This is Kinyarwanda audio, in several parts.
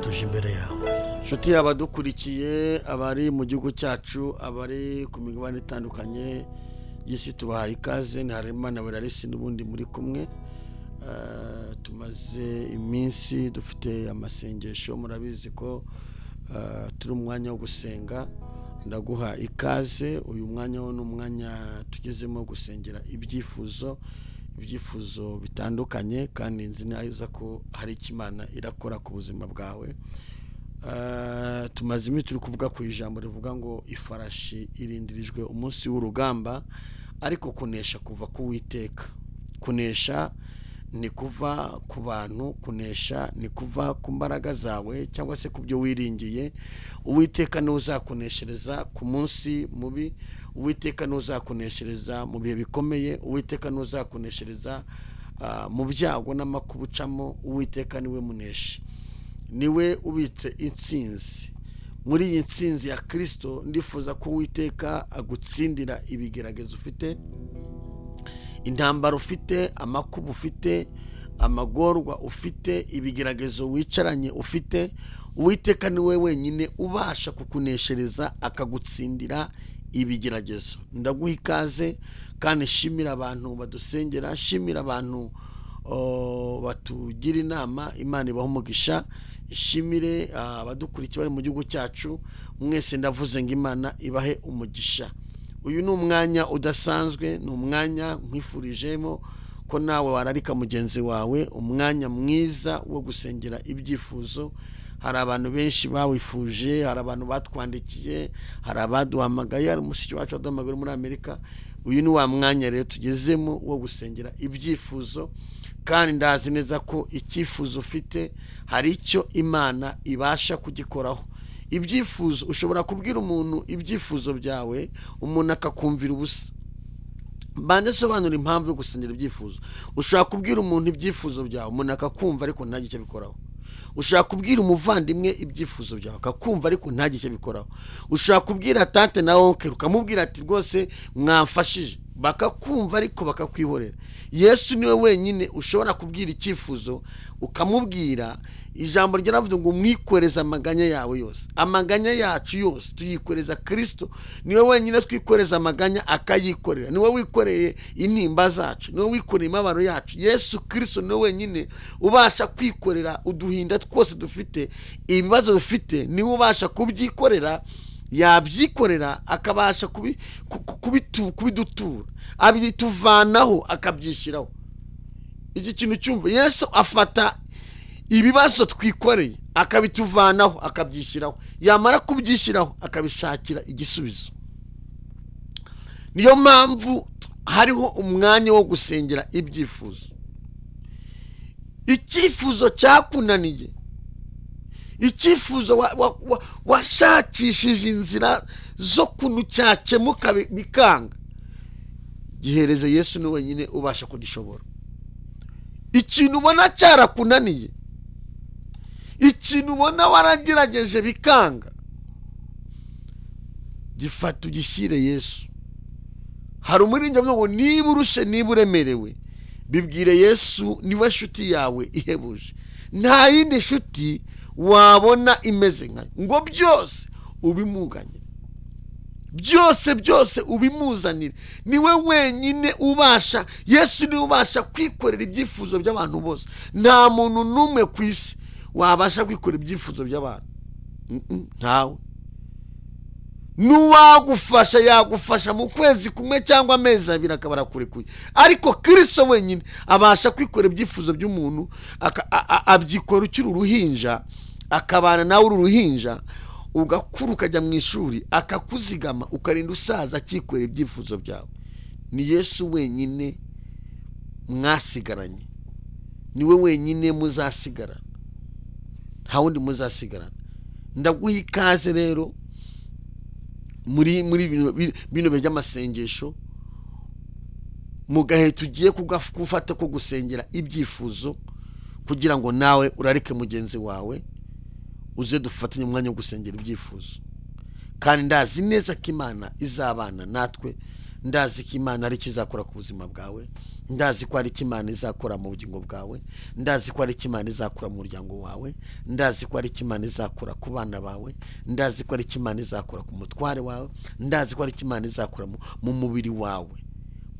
tuje imbere yawe. Nshuti abadukurikiye, abari mu gihugu cyacu, abari ku migabane itandukanye y'isi, tubahaye ikaze. Ni Harerimana Wellars n'ubundi muri kumwe. Tumaze iminsi dufite amasengesho, murabizi ko turi umwanya wo gusenga. Ndaguha ikaze. Uyu mwanya wo n'umwanya tugezemo gusengera ibyifuzo bitandukanye, kandi nzi neza ko hari Imana irakora ku buzima bwawe. Tumaze iminsi turi kuvuga ku ijambo rivuga ngo ifarashi irindirijwe umunsi w'urugamba, ariko kunesha kuva ku Uwiteka. Kunesha ni kuva ku bantu, kunesha ni kuva ku mbaraga zawe cyangwa se ku byo wiringiye. Uwiteka niwe uzakuneshereza ku munsi mubi, Uwiteka niwe uzakuneshereza mu bihe bikomeye, Uwiteka niwe uzakuneshereza mu byago n'amakuba ucamo. Uwiteka niwe muneshi, niwe ubitse intsinzi. Muri iyi ntsinzi ya Kristo ndifuza ko Uwiteka agutsindira ibigeragezo ufite, intambara ufite, amakuba ufite, amagorwa ufite, ibigeragezo wicaranye ufite. Uwiteka niwe wenyine ubasha kukuneshereza, akagutsindira ibigeragezo. Ndaguha ikaze, kandi shimira abantu badusengera, shimira abantu batugira inama. Imana ibaha umugisha. Shimire abadukurikiye bari mu gihugu cyacu mwese, ndavuze ngo Imana ibahe umugisha. Uyu ni umwanya udasanzwe, ni umwanya nkwifurijemo ko nawe wararika mugenzi wawe, umwanya mwiza wo gusengera ibyifuzo. Hari abantu benshi bawifuje, hari abantu batwandikiye, hari abaduhamagaye, hari umushiki wacu waduhamagaye muri Amerika. Uyu ni wa mwanya rero tugezemo wo gusengera ibyifuzo, kandi ndazi neza ko icyifuzo ufite hari icyo Imana ibasha kugikoraho. Ibyifuzo, ushobora kubwira umuntu ibyifuzo byawe, umuntu akakumvira ubusa. Bande sobanura impamvu yo gusengera ibyifuzo. Ushobora kubwira umuntu ibyifuzo byawe, umuntu akakumva ariko ntagire icyo bikoraho. Ushobora kubwira umuvandimwe ibyifuzo byawe, akakumva ariko ntagire icyo bikoraho. Ushobora kubwira tante na onkel, ukamubwira ati rwose mwamfashije, bakakumva ariko bakakwihorera. Yesu niwe wenyine ushobora kubwira icyifuzo ukamubwira. Ijambo ryaravuze ngo mwikoreza amaganya yawe yose. Amaganya yacu yose tuyikoreza Kristo. Niwe wenyine twikoreza amaganya akayikorera. Niwe wikoreye intimba zacu, niwe wikoreye imabaro yacu. Yesu Kristo niwe wenyine ubasha kwikorera uduhinda twose dufite, ibibazo dufite. Niwe ubasha kubyikorera, yabyikorera akabasha kubidutura, abituvanaho akabyishyiraho. Iki kintu cyumva, Yesu afata ibibazo twikoreye akabituvanaho akabyishyiraho, yamara kubyishyiraho akabishakira igisubizo. Niyo mpamvu hariho umwanya wo gusengera ibyifuzo. Icyifuzo cyakunaniye, icyifuzo washakishije inzira zo kuntu cyakemuka bikanga, gihereze Yesu ni wenyine ubasha kugishobora. Ikintu ubona cyarakunaniye, ikintu ubona waragerageje bikanga, gifata ugishyire Yesu. Hari umuringa ngo niba urushe, niba uremerewe, bibwire Yesu, niwe nshuti yawe ihebuje. Nta yindi nshuti wabona imeze nka ngo byose ubimuganye, byose ubimuzanire. Niwe wenyine ubasha, Yesu niwe ubasha kwikorera ibyifuzo by'abantu bose. Nta muntu n'umwe ku isi wabasha kwikorera ibyifuzo by'abantu, ntawe. Nuwagufasha yagufasha mu kwezi kumwe cyangwa amezi abiri akabara kurekuye, ariko Kristo wenyine abasha kwikorera ibyifuzo by'umuntu, abyikora ukiri uruhinja, akabana nawe uri uruhinja, ugakura ukajya mu ishuri, akakuzigama ukarinda usaza akikorera ibyifuzo byawe. Ni Yesu wenyine mwasigaranye, niwe wenyine muzasigarana, nta wundi muzasigarana. Ndaguha ikaze rero muri bino by'amasengesho, mu gahe tugiye kugufata ko gusengera ibyifuzo, kugira ngo nawe urarike mugenzi wawe, uze dufatanye umwanya wo gusengera ibyifuzo. Kandi ndazi neza ko Imana izabana natwe, ndazi ko Imana ari kizakora ku buzima bwawe, ndazi ko ari Imana izakora mu bugingo bwawe, ndazi ko ari Imana izakora mu muryango wawe, ndazi ko ari Imana izakora ku bana bawe, ndazi ko ari Imana izakora ku mutware wawe, ndazi ko ari Imana izakora mu mubiri wawe.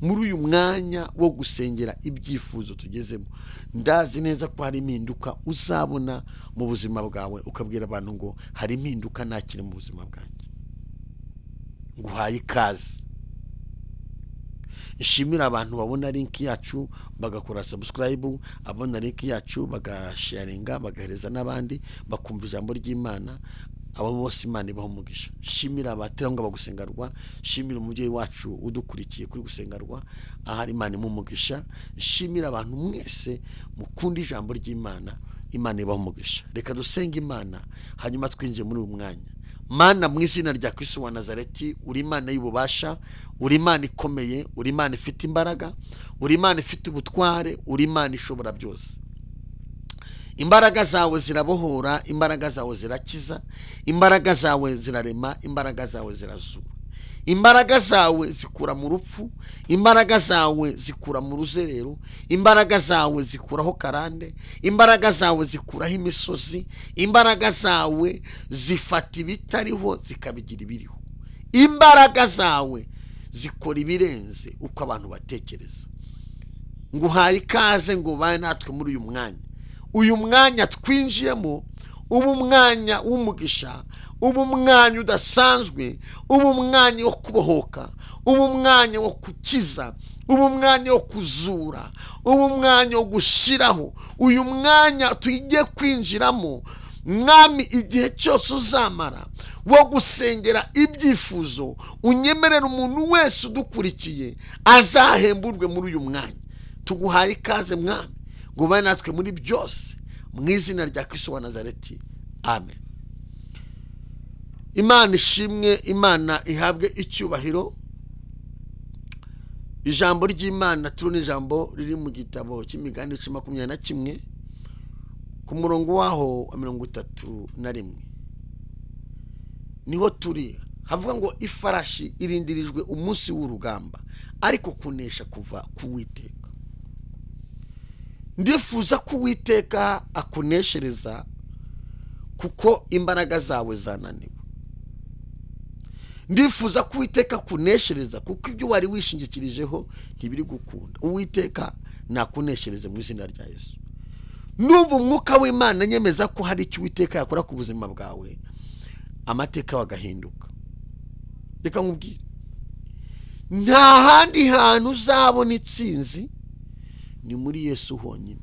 Muri uyu mwanya wo gusengera ibyifuzo tugezemo, ndazi neza ko hari impinduka uzabona mu buzima bwawe, ukabwira abantu ngo hari impinduka nakire mu buzima bwanjye. Nguhaye ikaze. Ishimira abantu babona link yacu bagakora subscribe, abona link yacu bagasharinga, bagahereza n'abandi bakumva ijambo ry'Imana. Abo bose Imana ibaho umugisha. Shimira abateranga bagusengarwa, shimira umubyeyi wacu udukurikiye kuri gusengarwa, ahari Imana imumugisha. Shimira abantu mwese mukunda ijambo ry'Imana, Imana ibaho umugisha. Reka dusenge Imana hanyuma twinje muri uyu mwanya. Mana, mu izina rya Kristo wa Nazareti, uri Imana y'ububasha, uri Imana ikomeye, uri Imana ifite imbaraga, uri Imana ifite ubutware, uri Imana ishobora byose. Imbaraga zawe zirabohora, imbaraga zawe zirakiza, imbaraga zawe zirarema, imbaraga zawe zirazura. Imbaraga zawe zikura mu rupfu, imbaraga zawe zikura mu ruzerero, imbaraga zawe zikuraho karande, imbaraga zawe zikuraho imisozi, imbaraga zawe zifata ibitariho zikabigira ibiriho. Imbaraga zawe zikora ibirenze uko abantu batekereza. Nguhaye ikaze ngo baye natwe muri uyu mwanya. Uyu mwanya twinjiyemo ubu mwanya w'umugisha, ubu mwanya udasanzwe, ubu mwanya wo kubohoka, ubu mwanya wo kukiza, ubu mwanya wo kuzura, ubu mwanya wo gushiraho. Uyu mwanya tugiye kwinjiramo, Mwami, igihe cyose uzamara wo gusengera ibyifuzo, unyemerera umuntu wese udukurikiye azahemburwe muri uyu mwanya. Tuguhaye ikaze Mwami, ngo baye natwe muri byose, mu izina rya Kristo wa Nazareti, amen. Imana ishimwe, Imana ihabwe icyubahiro. Ijambo ry'Imana turi n'ijambo riri mu gitabo cy'imigani 21 ku murongo waho wa 31 niho turi. Havuga ngo ifarashi irindirijwe umunsi w'urugamba, ariko kunesha kuva ku Uwiteka. Ndifuza ko Uwiteka akuneshereza, kuko imbaraga zawe zananiwe. Ndifuza ko Uwiteka akuneshereza, kuko ibyo wari wishingikirijeho ntibiri gukunda. Uwiteka nakuneshereze mu izina rya Yesu. Numva umwuka w'Imana nyemeza ko hari icyo Uwiteka yakora ku buzima bwawe, amateka wagahinduka. Reka nkubwire, nta handi hantu uzabona itsinzi, ni muri Yesu honyine.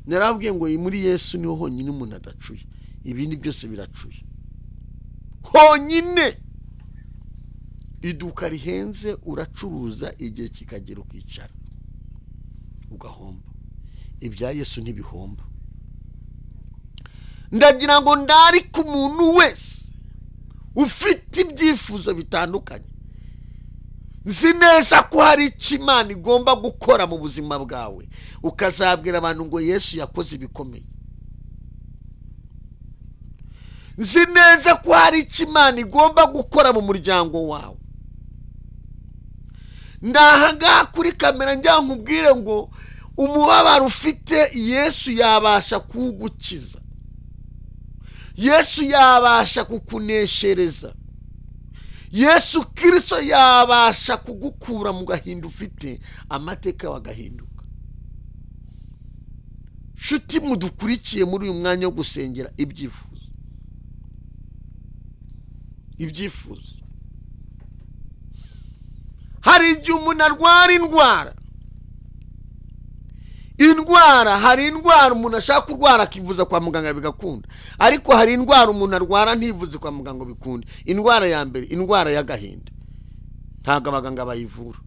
Narabwiye ngo muri Yesu niho honyine umuntu adacuye, ibindi byose biracuye. Honyine. Iduka rihenze uracuruza, igihe kikagera ukicara ugahomba. Ibya Yesu ntibihomba. Ndagira ngo ndari ku muntu wese ufite ibyifuzo bitandukanye, nzi neza ko hari icyo Imana igomba gukora mu buzima bwawe, ukazabwira abantu ngo Yesu yakoze ibikomeye. Nzi neza ko hari icyo Imana igomba gukora mu muryango wawe. Ndahangaha kuri kamera njya nkubwire ngo umubabaro ufite Yesu yabasha kugukiza, Yesu yabasha kukuneshereza, Yesu Kristo yabasha kugukura mu gahinda ufite, amateka wagahinduka. Shuti mudukurikiye muri uyu mwanya wo gusengera ibyifuzo. Ibyifuzo. Hari igihe umuntu arwara indwara. Hari indwara umuntu ashaka kurwara akivuza kwa muganga bigakunda, ariko hari indwara umuntu arwara ntivuze kwa muganga bikunda. Indwara ya mbere, indwara y'agahinda, ntago abaganga bayivura.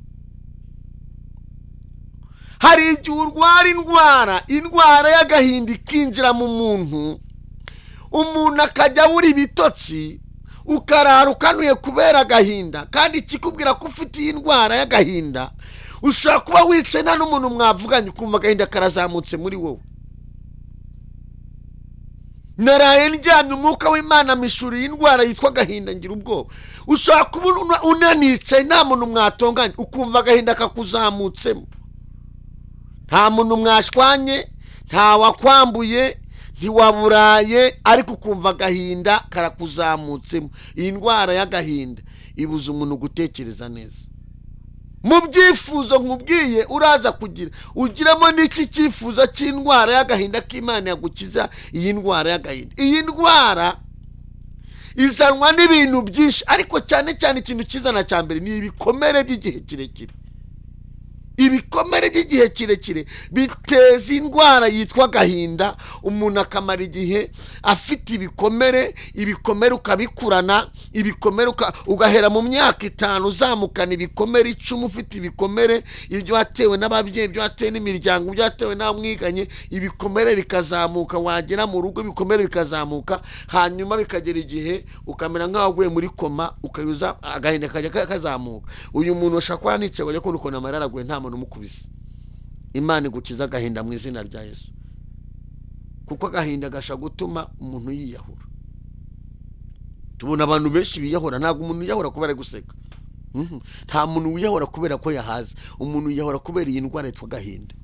Hari igihe urwara indwara y'agahinda ikinjira mu muntu, umuntu akajya abura ibitotsi, ukarara ukanuye kubera agahinda. Kandi ikikubwira ko ufite iyi ndwara y'agahinda, ushobora kuba wicaye nta n'umuntu mwavuganye, ukumva agahinda karazamutse muri wowe. naraye ndyamye umwuka w'Imana mishurira indwara yitwa agahinda ngira ubwoba. Ushaka kubona unanicaye nta muntu mwatonganye ukumva agahinda kakuzamutsemo, nta muntu mwashwanye, nta wakwambuye, ntiwaburaye, ariko ukumva agahinda karakuzamutsemo. Iyi ndwara y'agahinda ibuza umuntu gutekereza neza. Mu byifuzo nkubwiye uraza kugira ugiramo n'iki cyifuzo cy'indwara y'agahinda k'Imana yagukiza iyi ndwara y'agahinda. Iyi ndwara izanwa n'ibintu byinshi, ariko cyane cyane ikintu kizana cya mbere ni ibikomere by'igihe kirekire. Ibikomere by'igihe kirekire biteza indwara yitwa agahinda. Umuntu akamara igihe afite ibikomere ukabikurana, ibikomere ugahera mu myaka 5 uzamukana ibikomere 10 ufite ibikomere, ibyo watewe n'ababyeyi, ibyo watewe n'imiryango, ibyo watewe n'amwiganye, ibikomere bikazamuka, wagera mu rugo ibikomere bikazamuka, hanyuma bikagera igihe ukamera nk'aho waguye muri koma, ukayuza agahinda kajya kazamuka. Uyu muntu ushaka nice wajya kubona ukuntu amarara aguye nta muntu umukubise. Imana igukiza agahinda mu izina rya Yesu, kuko agahinda gasha gutuma umuntu yiyahura. Tubona abantu benshi biyahura, ntabwo umuntu yiyahura kubera guseka, nta muntu wiyahura kubera ko yahaze. Umuntu yiyahura kubera iyi ndwara yitwa agahinda.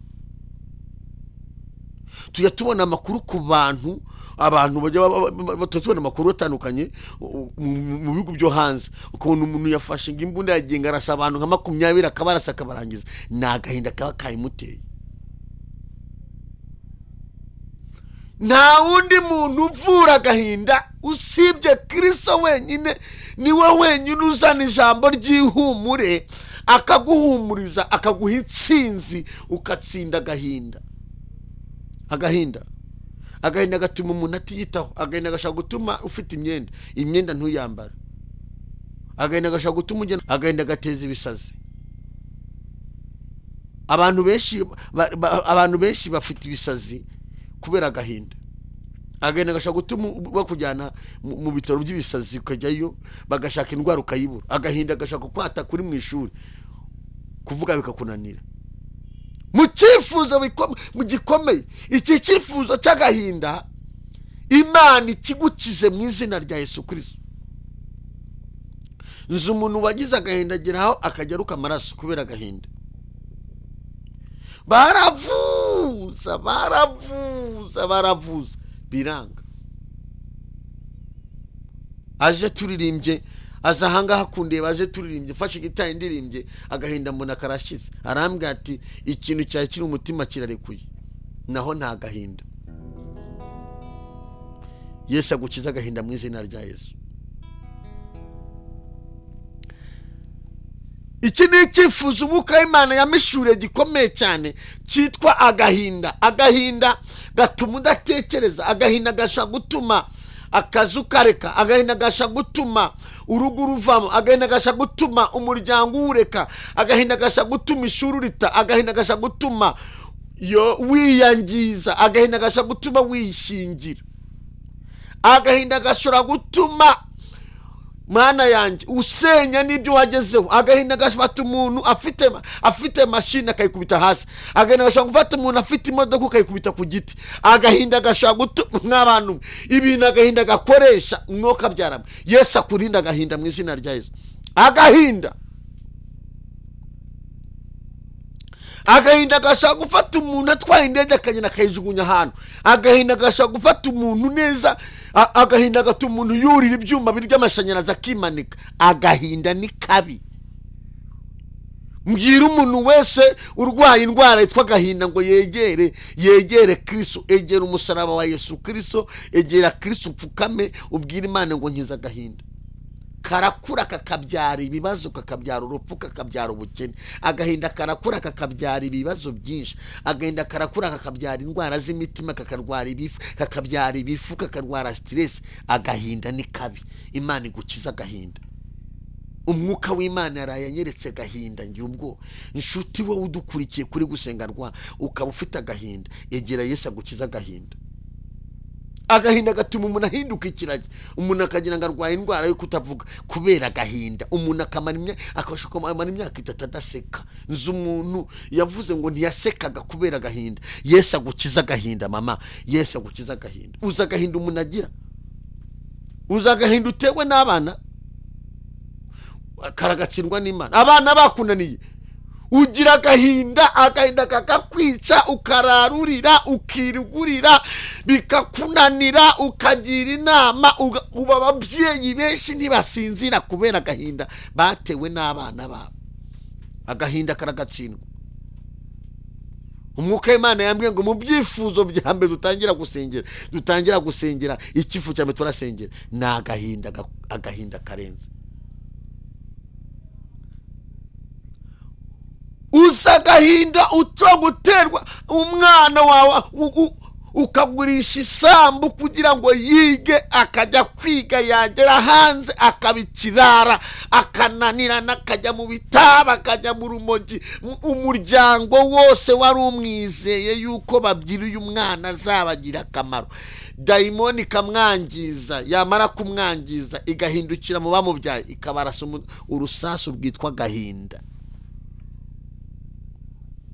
Tujya tubona amakuru ku abantu bajya batubona amakuru atandukanye mu bihugu byo hanze, ukabona umuntu yafashe imbunda yagenga arasa abantu nka 20 akabarasa akabarangiza. Ni agahinda kaba kayimuteye. Nta wundi muntu uvura agahinda usibye Kristo wenyine. Niwe wenyine uzana ijambo ry'ihumure akaguhumuriza, akaguha intsinzi, ukatsinda agahinda. Agahinda gatuma umuntu atiyitaho. Agahinda gashaka gutuma ufite imyenda ntuyambara. Agahinda gashaka gutuma ugenda. Agahinda gateza ibisazi. Abantu benshi bafite ibisazi kubera agahinda. Agahinda gashaka gutuma bakujyana mu bitaro by'ibisazi, ukajyayo bagashaka indwara ukayibura. Agahinda gashaka kwata kuri mu ishuri, kuvuga bikakunanira. Mu cyifuzo mu gikomeye, iki cyifuzo cy'agahinda Imana ikigukize mu izina rya Yesu Kristo. Nzi umuntu wagize agahinda ageraho akajya aruka amaraso kubera agahinda. Baravuza biranga. Aje turirimbye, aza ahangaha kundeba, aje turirimbye, fashe gitari ndirimbye, agahinda mbona karashize. Arambwira ati ikintu cyawe kiri umutima kirarekuye, naho nta gahinda. Yesu agukiza agahinda mu izina rya Yesu. Iki ni icyifuzo umwuka w'Imana yamishuriye gikomeye cyane cyitwa agahinda. Agahinda gatuma udatekereza. Agahinda gasha gutuma akazu kareka. Agahinda gasha gutuma urugo ruvamo. Agahinda gasha gutuma umuryango ureka. Agahinda gasha gutuma ishuri rita. Agahinda gasha gutuma wiyangiza. Agahinda gasha gutuma wishingira. Agahinda gashobora gutuma Mana yanjye usenya n'ibyo wagezeho. Agahinda gafata umuntu afite mashini akayikubita hasi. Agahinda gashobora gufata umuntu afite imodoka akayikubita ku giti. Agahinda gashobora gutuma nk'abantu ibintu agahinda gakoresha umwuka byarama. Yesu akurinda agahinda mu izina rya Yesu. Agahinda gashaka gufata umuntu atwaye indege akagenda akayijugunya ahantu. Agahinda gashaka gufata umuntu neza. Agahinda gatuma umuntu yurira ibyuma by'amashanyarazi akimanika. Agahinda ni kabi. Mbwira umuntu wese urwaye indwara yitwa agahinda ngo yegere Kristo, egera umusaraba wa Yesu Kristo, egera Kristo, upfukame ubwira Imana ngo nkiza agahinda. Karakura kakabyara ibibazo, kakabyara urupfu, kakabyara ubukene. Agahinda karakura kakabyara ibibazo byinshi. Agahinda karakura kakabyara indwara z'imitima, kakabyara ibifu, kakarwara stress. Agahinda ni kabi. Imana igukiza agahinda. Umwuka w'Imana yarayanyeretse agahinda ngira ubwo. Inshuti wowe udukurikiye kuri gusenga ukaba ufite agahinda, egera Yesu agukiza agahinda. agahinda gatuma umuntu ahinduka ikiragi, umuntu akagira ngo arwaye indwara yo kutavuga kubera agahinda. Umuntu akamara imyaka 3 adaseka. Nzi umuntu yavuze ngo ntiyasekaga kubera agahinda. Yesu agukiza agahinda mama, Yesu agukiza agahinda. Uza agahinda umuntu agira, uza agahinda utewe n'abana karagatsindwa n'Imana, abana bakunaniye, ugira agahinda kakakwica, ukararurira, ukirugurira, bikakunanira, ukagira inama. Uba ababyeyi benshi ntibasinzira kubera agahinda batewe n'abana babo. Agahinda karagatsindwa. Umwuka w'Imana yambwiye ngo mu byifuzo bya mbere dutangira gusengera ikifu cyane turasengera na agahinda karenze. Uza agahinda guterwa umwana wawe ukagurisha isambu kugira ngo yige, akajya kwiga, yagera hanze akabikirara, akananirana, akajya mu bitaba, akajya mu rumogi. Umuryango wose wari umwizeye yuko babyira uyu mwana azabagira akamaro, dayimoni ikamwangiza, yamara kumwangiza igahindukira mu bamubyaye ikabarasa urusasu rwitwa agahinda.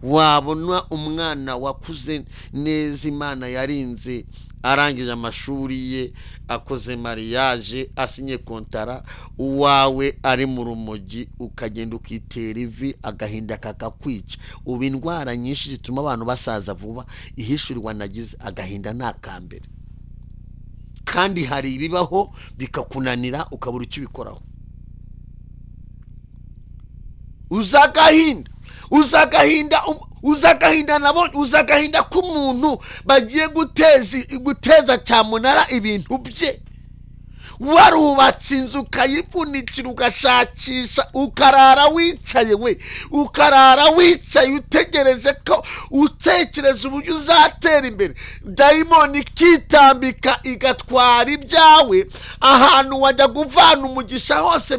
Wabona umwana wakuze neza, Imana yarinze, arangije amashuri ye, akoze mariage, asinye kontara, uwawe ari mu rumogi, ukagenda ukitera ivi, agahinda kakakwica. Ubu indwara nyinshi zituma abantu basaza vuba ihishurirwa nagize agahinda n'akambere, kandi hari ibibaho bikakunanira ukabura icyo ubikoraho. Uzagahinda k'umuntu bagiye guteza cyamunara ibintu bye. Warubatse inzu ukayivunikira, ugashakisha, ukarara wicaye utegereje ko utekereza uburyo uzatera imbere. Dayimoni ikitambika igatwara ibyawe, ahantu wajya kuvana umugisha hose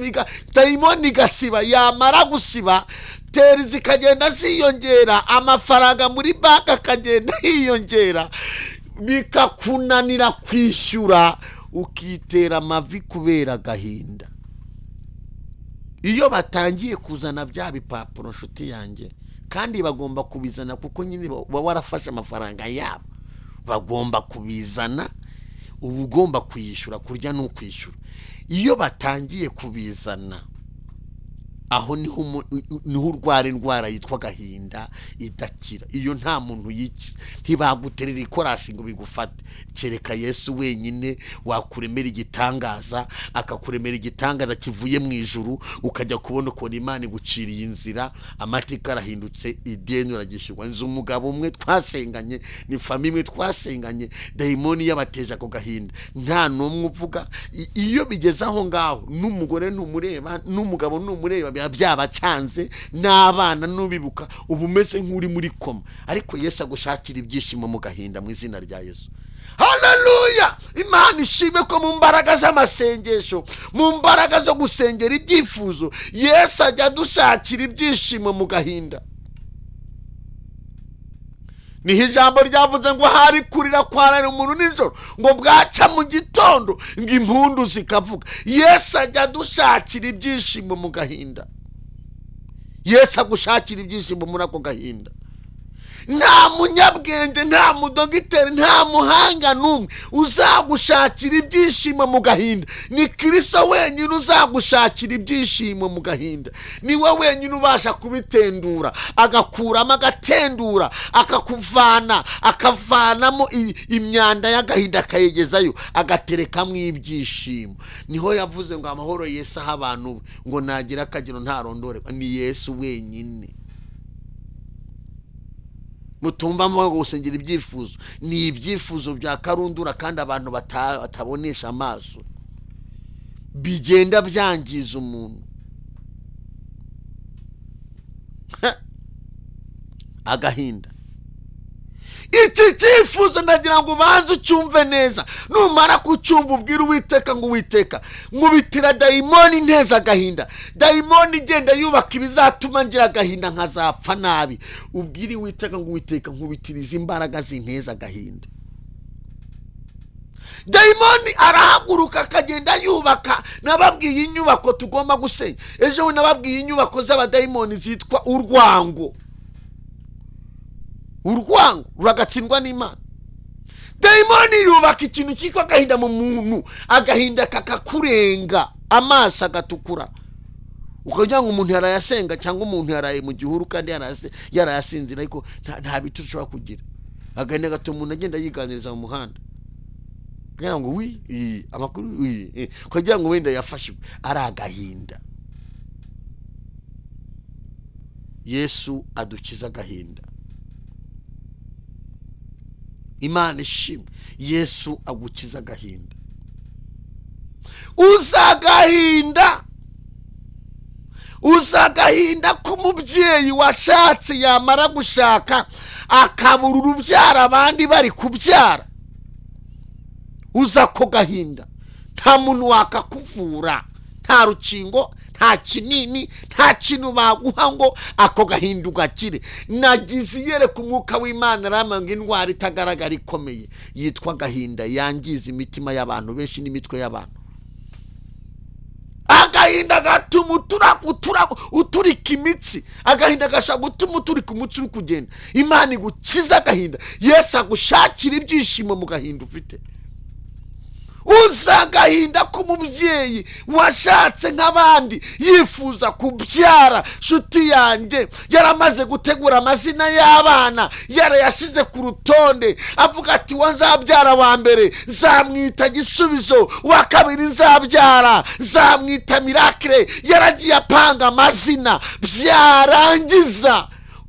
dayimoni igasiba. Yamara gusiba, teri zikagenda ziyongera, amafaranga muri banki akagenda yiyongera, bikakunanira kwishyura, ukitera amavi kubera agahinda. Iyo batangiye kuzana bya bipapuro nshuti yanjye, kandi bagomba kubizana kuko nyine baba warafashe amafaranga yabo, bagomba kubizana, uba ugomba kuyishyura, kurya n'ukwishyura. Iyo batangiye kubizana, aho niho urwara indwara yitwa agahinda idakira. Iyo nta muntu yikiza, ntibaguterera ikorasi ngo bigufate, kereka Yesu wenyine wakuremera igitangaza, akakuremera igitangaza kivuye mu ijuru, ukajya kubona ko Imana iguciriye inzira, amateka arahindutse, ideni uragishyurwa. Nzi umugabo umwe twasenganye, ni famille imwe twasenganye, dayimoni yabateje ako gahinda, nta numwe uvuga. Iyo bigeze aho ngaho, n'umugore ntumureba, n'umugabo ntumureba, byabacanze, n'abana nubibuka, ubu umeze nk'uri muri koma. Ariko Yesu agushakira ibyishimo mu gahinda mu izina rya Yesu. Haleluya! Imana ishimwe ko mu mbaraga z'amasengesho, mu mbaraga zo gusengera ibyifuzo, Yesu ajya dushakira ibyishimo mu gahinda. Niho ijambo ryavuze ngo hari kurira kwarara umuntu nijoro, ngo bwaca mu gitondo ngo impundu zikavuga. Yesu ajya dushakira ibyishimo mu gahinda. Yesu agushakira ibyishimo muri ako gahinda. Nta munyabwenge, nta mudogiteri, nta muhanga n'umwe uzagushakira ibyishimo mu gahinda. Ni Kristo wenyine uzagushakira ibyishimo mu gahinda. Niwe wenyine ubasha kubitendura, agakuramo, agatendura, akavanamo imyanda y'agahinda, akayegezayo, agaterekamo ibyishimo. Niho yavuze ngo amahoro Yesu aha abantu ngo nagira akagero ntarondoreka. Ni Yesu wenyine. Mutumba ngo gusengera ibyifuzo, ni ibyifuzo bya karundura, kandi abantu batabonesha amaso, bigenda byangiza umuntu. Agahinda, iki cyifuzo ndagira ngo ubanze ucyumve neza. Numara kucyumva ubwira Uwiteka ngo Uwiteka, nkubitira dayimoni nteza agahinda. Dayimoni igenda yubaka ibizatuma ngira agahinda nkazapfa nabi. Ubwira Uwiteka ngo Uwiteka, nkubitiriza imbaraga zinteza agahinda. dayimoni arahaguruka akagenda yubaka. Nababwiye inyubako tugomba gusenya ejo, nababwiye inyubako z'abadayimoni zitwa urwango ruragatsindwa n'Imana. Dayimoni yubaka ikintu cyitwa agahinda mu muntu, agahinda kakakurenga, amaso agatukura, ukagira ngo umuntu yarayasenga cyangwa umuntu yaraye mu gihuru kandi yarayasinzira, ariko nta bitu ushobora kugira. Agahinda gatuma umuntu agenda yiganiriza mu muhanda, kugira ngo amakuru kugira ngo wenda yafashwe, ari agahinda. Yesu adukiza agahinda. Imana ishimwe, Yesu agukiza agahinda. Uzagahinda k'umubyeyi washatse, yamara gushaka akabura urubyaro abandi bari kubyara. Uza ko gahinda, nta muntu wakakuvura, nta rukingo, nta kinini, nta kintu baguha ngo ako gahinda ugakire. Nagize iyereka umwuka w'Imana aramanga indwara itagaragara ikomeye yitwa agahinda, yangiza imitima y'abantu benshi n'imitwe y'abantu. Agahinda gatuma uturika imitsi, agahinda gashaka gutuma uturika umutsi uri kugenda. Imana igukiza agahinda. Yesu agushakira ibyishimo mu gahinda ufite. Uzagahinda k'umubyeyi washatse nk'abandi, yifuza kubyara. Shuti yanjye yaramaze gutegura amazina y'abana, yarayashize ku rutonde, avuga ati wazabyara wa mbere nzamwita Gisubizo, wa kabiri nzabyara nzamwita Miracle. Yaragiye apanga amazina, byarangiza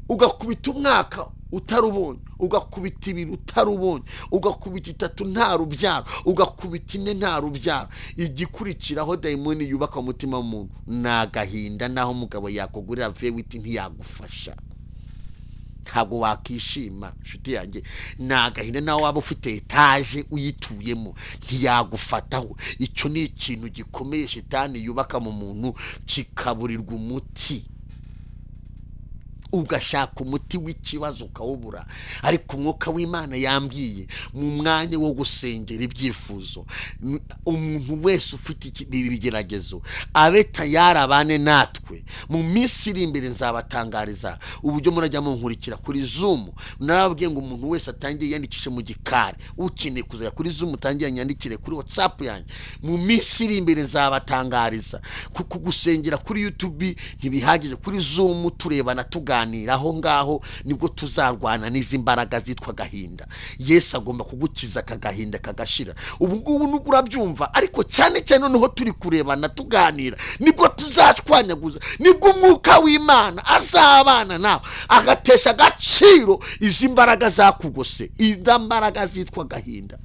ugakubita umwaka utarubonye, ugakubita 2 utarubonye, ugakubita 3 nta rubyaro, ugakubita 4 nta rubyaro. Igikurikiraho dayimoni yubaka umutima w'umuntu nagahinda. Naho umugabo yakugurira vewiti ntiyagufasha, ntago wakishima. Shuti yanjye, nagahinda. Naho waba ufite etaje uyituyemo ntiyagufataho. Icyo ni ikintu gikomeye shitani yubaka mu muntu, kikaburirwa umuti. Ugashaka umuti w'ikibazo ukawubura. Ariko umwuka w'Imana yambwiye mu mwanya wo gusengera ibyifuzo, umuntu wese ufite ibigeragezo abe tayari abane natwe. Mu minsi iri imbere nzabatangariza uburyo murajya munkurikira kuri Zoom. Narababwiye ngo umuntu wese atangiye yandikishe mu gikari, ukeneye kuzajya kuri Zoom utangiye yandikire kuri WhatsApp yanjye. Mu minsi iri imbere nzabatangariza kuko gusengera kuri YouTube ntibihagije. Kuri Zoom turebana aho ngaho nibwo tuzarwana n'izi mbaraga zitwa gahinda. Yesu agomba kugukiza akagahinda kagashira. Ubu ngubu nubwo urabyumva, ariko cyane cyane noneho turi kurebana tuganira, nibwo tuzashwanyaguza, nibwo umwuka w'Imana azabana nawe agatesha agaciro izi mbaraga zakugose, izi mbaraga zitwa gahinda.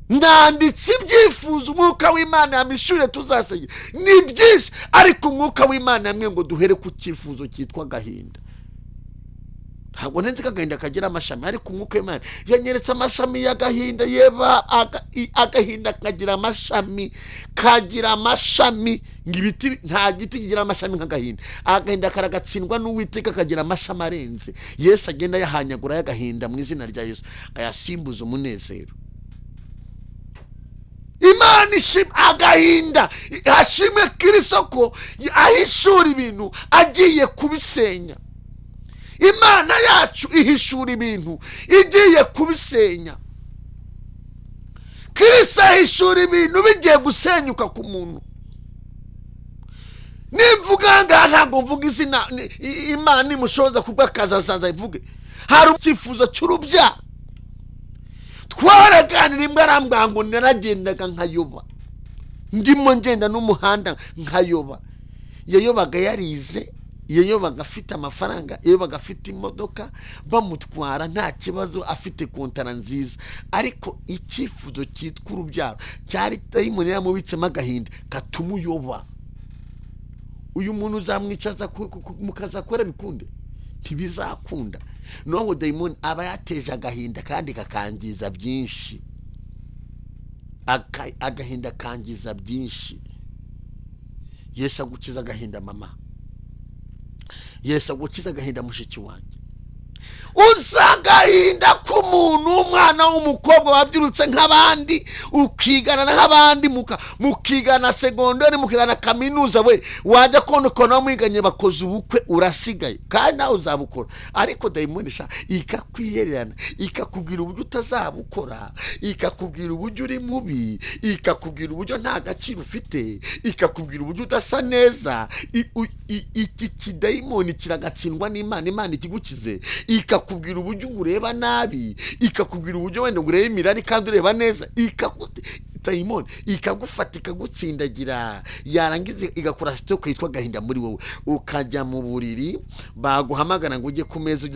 Ndanditse ibyifuzo umwuka w'Imana yamishure tuzasengera ni byinshi, ariko umwuka w'Imana yamwe ngo duhere ku cyifuzo cyitwa gahinda. Ntabwo nzi agahinda kagira amashami, ariko umwuka w'Imana yanyeretse amashami y'agahinda. Yeba agahinda kagira amashami, ngibiti nta giti kigira amashami nk'agahinda. Agahinda karagatsindwa n'Uwiteka, kagira amashami arenze. Yesu agenda yahanyagura y'agahinda mu izina rya Yesu, ayasimbuza umunezero. Imana ishimwe agahinda, hashimwe Kristo ko ahishura ibintu agiye kubisenya. Imana yacu ihishura ibintu igiye kubisenya. Kristo ahishura ibintu bigiye gusenyuka ku muntu. Nimvuga nga ntabwo mvuga izina Imana imushoboza kubwakaza azaza ivuge. Hari icyifuzo cy'urubyaro. Twaraganira imbwa arambwira ngo naragendaga nkayoba, ndimo ngenda n'umuhanda nkayoba. Yayobaga yarize, yayobaga afite amafaranga, yayobaga afite imodoka, bamutwara nta kibazo, afite kontara nziza. Ariko icyifuzo cyitwa urubyaro cyari dayimoni yamubitsemo agahinda katuma uyoba. Uyu muntu uzamwicaza mukazakora bikunde? Ntibizakunda. Nongo dayimoni aba yateje agahinda kandi kakangiza byinshi. Agahinda kangiza byinshi. Yesu agukiza agahinda mama. Yesu agukiza agahinda mushiki wanjye. uzagahinda k'umuntu w'umwana w'umukobwa wabyirutse nk'abandi, ukigana nk'abandi, mukigana segonderi, mukigana kaminuza, we wajya kubona mwiganye bakoze ubukwe urasigaye kandi nawe uzabukora. Ariko dayimoni ikakwihererana, ikakubwira uburyo utazabukora, ikakubwira uburyo uri mubi, ikakubwira uburyo nta gaciro ufite, ikakubwira uburyo udasa neza. Iki kidayimoni kiragatsindwa n'Imana, Imana ikigukize, ikakubwira uburyo ureba nabi, ikakubwira uburyo wenda ureba imirari kandi ureba neza, dayimoni ikagufata ikagutsindagira, yarangiza igakora sitoke yitwa agahinda muri wowe, ukajya mu buriri baguhamagara ngo ujye ku meza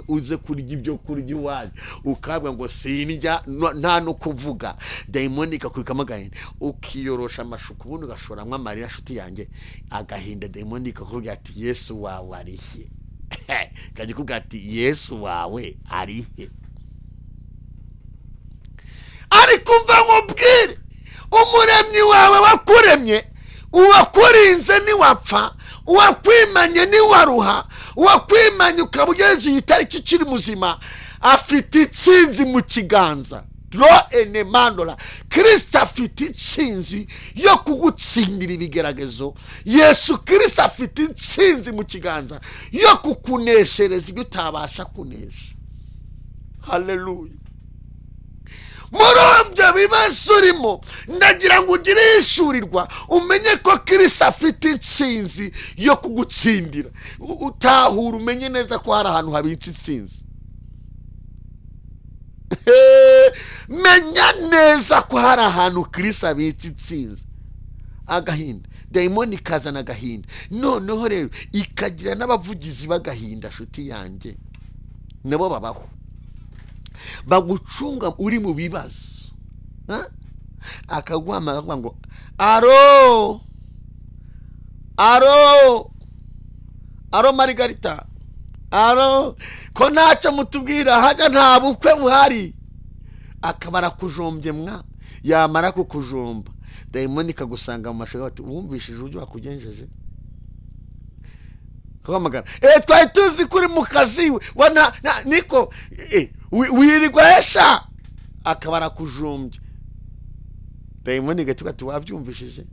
uze kurya ibyo kurya iwanyu, ukabwa ngo sinjya nta no kuvuga. Dayimoni ikakwikamo agahinda, ukiyorosha amashuka ubundi ugashoramwo amarira. Nshuti yanjye, agahinda dayimoni ikakubwira ati Yesu wawe arihe? Kajya kubwira ati Yesu wawe arihe? Ariko umva nkubwire, umuremyi wawe wakuremye, uwakurinze niwapfa, uwakwimanye niwaruha, uwakwimanye ukaba ugeze iyi tariki ukiri muzima, afite itsinzi mu kiganza. Mandora Kristo afite itsinzi yo kugutsindira ibigeragezo. Yesu Kristo afite itsinzi mu kiganza yo kukuneshereza ibyo utabasha kunesha. Haleluya. Muri ibyo bibazo urimo, ndagira ngo ugire ishurirwa, umenye ko Kristo afite itsinzi yo kugutsindira. Utahura, umenye neza ko hari ahantu habitse itsinzi. Menya neza ko hari ahantu Kristo abitse itsinzi. Agahinda, dayimoni ikazana agahinda, noneho rero ikagira n'abavugizi b'agahinda. Nshuti yanjye, nabo babaho, bagucunga uri mu bibazo, akaguhamagara ngo aro Margarita, aro ko ntacyo mutubwira, hajya nta bukwe buhari. Akabara kujombye mwa, yamara kukujomba, dayimoni ikagusanga mu mashuri ati wumvishije uburyo wakugenjeje? Kahamagara, twari tuzi kuri mu kazi we, niko wirirwa hesha. Akabara kujombye, dayimoni igahita ati wabyumvishije?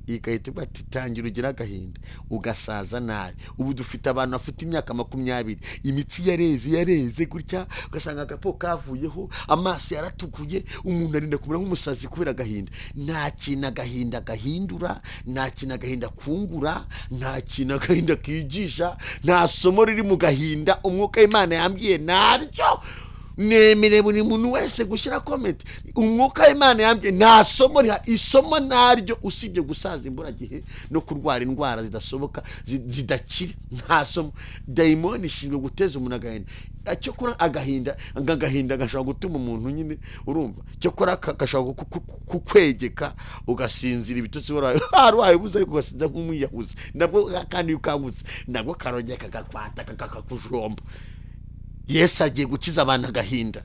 Igahita ati tangira ugira agahinda, ugasaza nabi. Ubu dufite abantu bafite imyaka 20, imitsi yareze gutya, ugasanga agapo kavuyeho, amaso yaratukuye, umuntu arinda kumera nk'umusazi kubera agahinda. Nta kintu agahinda gahindura, nta kintu agahinda kungura, nta kintu agahinda kigisha, nta somo riri mu gahinda. Umwuka w'Imana yambwiye naryo, nemere buri muntu wese gushyira comment. Umwuka w'Imana yambye nta somo isomo naryo usibye gusaza imburagihe no kurwara indwara zidasoboka zidakira. Nta somo. Dayimoni ishinzwe guteza umuntu agahinda. Cyo kora agahinda gashobora gutuma umuntu nyine, urumva, cyo kora gashobora kukwegeka ugasinzira ibitotsi waraye buze, ariko ugasinza nk'umuyahuzi. Nabwo kandi ukabutse, nabwo karongeka kagakwata kakakujomba. Yesu agiye gukiza abantu agahinda.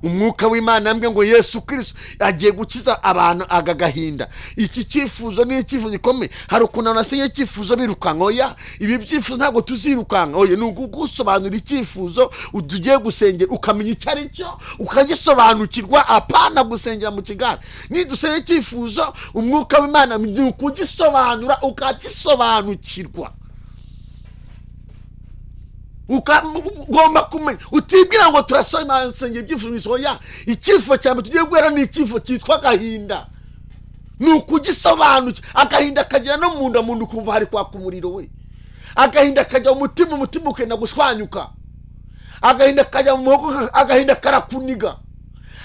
Umwuka w'Imana yambwiye ngo Yesu Kristo agiye gukiza abantu agahinda. Iki cyifuzo ni icyifuzo gikomeye. Hari ukuntu nasenye icyifuzo birukanka. Oya, ibi byifuzo ntabwo tuzirukanka. Oya, ni ugusobanura icyifuzo ugiye gusengera, ukamenya icyo ari cyo, ukagisobanukirwa. Apana gusengera mu kigare. Nidusenye icyifuzo, umwuka w'Imana agiye kugisobanura, ukagisobanukirwa. Ugomba kumenya, utibwira ngo turasoma nsengera ibyifuzo. Ya, icyifuzo cyane tugiye guhera ni icyifuzo cyitwa agahinda. Nukugisobanukira. Agahinda kagira no munda kumva hari kwaka umuriro we. Agahinda kajya umutima ukenda gushwanyuka. Agahinda kajya mu muhogo, agahinda karakuniga.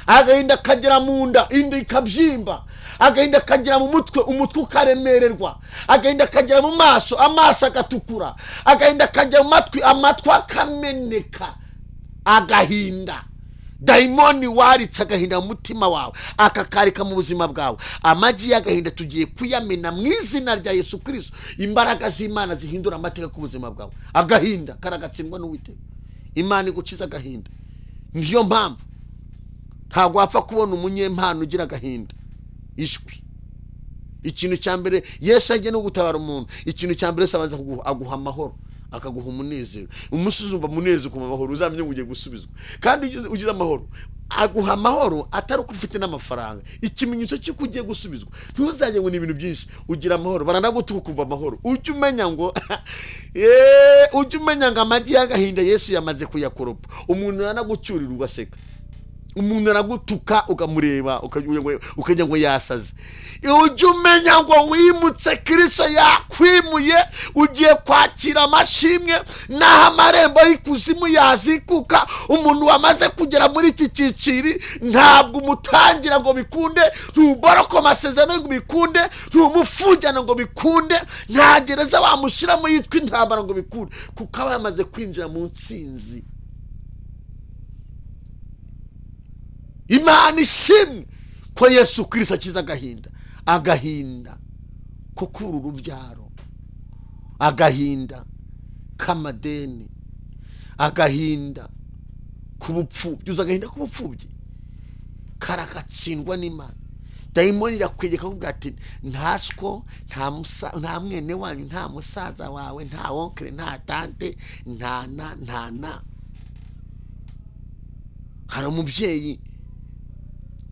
Agahinda kagera mu nda, inda ikabyimba. Agahinda kagera mu mutwe, umutwe ukaremererwa. Agahinda kagera mu maso, amaso agatukura. Agahinda kajya mu matwi, amatwi akameneka. Agahinda, dayimoni waritse agahinda mu mutima wawe, akakarika mu buzima bwawe. Amagi y'agahinda tugiye kuyamena mu izina rya Yesu Kristo. Imbaraga z'Imana zihindura amateka ku buzima bwawe. Agahinda karagatsindwa n'Uwiteka. Imana igukiza agahinda. Niyo mpamvu ntabwo wapfa kubona umunyempano ugira agahinda. Ishwi. Ikintu cya mbere Yesu agiye no gutabara umuntu, ikintu cya mbere sabanza aguha amahoro. akaguha umunezero. Umunsi uzumva umunezero ku mahoro uzamenye ngo ugiye gusubizwa. Kandi ugize amahoro aguha amahoro atari uko ufite n'amafaranga. Ikimenyetso cy'uko ugiye gusubizwa ntuzajye ngo ni ibintu byinshi. Ugira amahoro baranagutuka kuva amahoro. Ujye umenya ngo amagi y'agahinda Yesu yamaze kuyakoropa. Umuntu yanagucyurira ugaseka, umuntu aragutuka ukamureba ukajya ngo yasaze. Ujye umenya ngo wimutse, Kristo yakwimuye, ugiye kwakira amashimwe naho amarembo y'ikuzimu yazikuka. Umuntu wamaze kugera muri iki cyiciri ntabwo umutangira ngo bikunde, ntuboroko amasezerano ngo bikunde, ntumufujyana ngo bikunde, nta gereza bamushyiramo yitwa intambara ngo bikunde, kuko aba yamaze kwinjira mu ntsinzi. Imana ishimwe ko Yesu Kristo akiza agahinda. Agahinda ko kubura urubyaro, agahinda k'amadeni, agahinda k'ubupfubyi. Uzi agahinda k'ubupfubyi karagatsindwa n'Imana. Dayimoni irakwegeka kuvuga ati ntaswo, nta mwene wanyu, nta musaza wawe, nta wonkere, nta tante, nta hari umubyeyi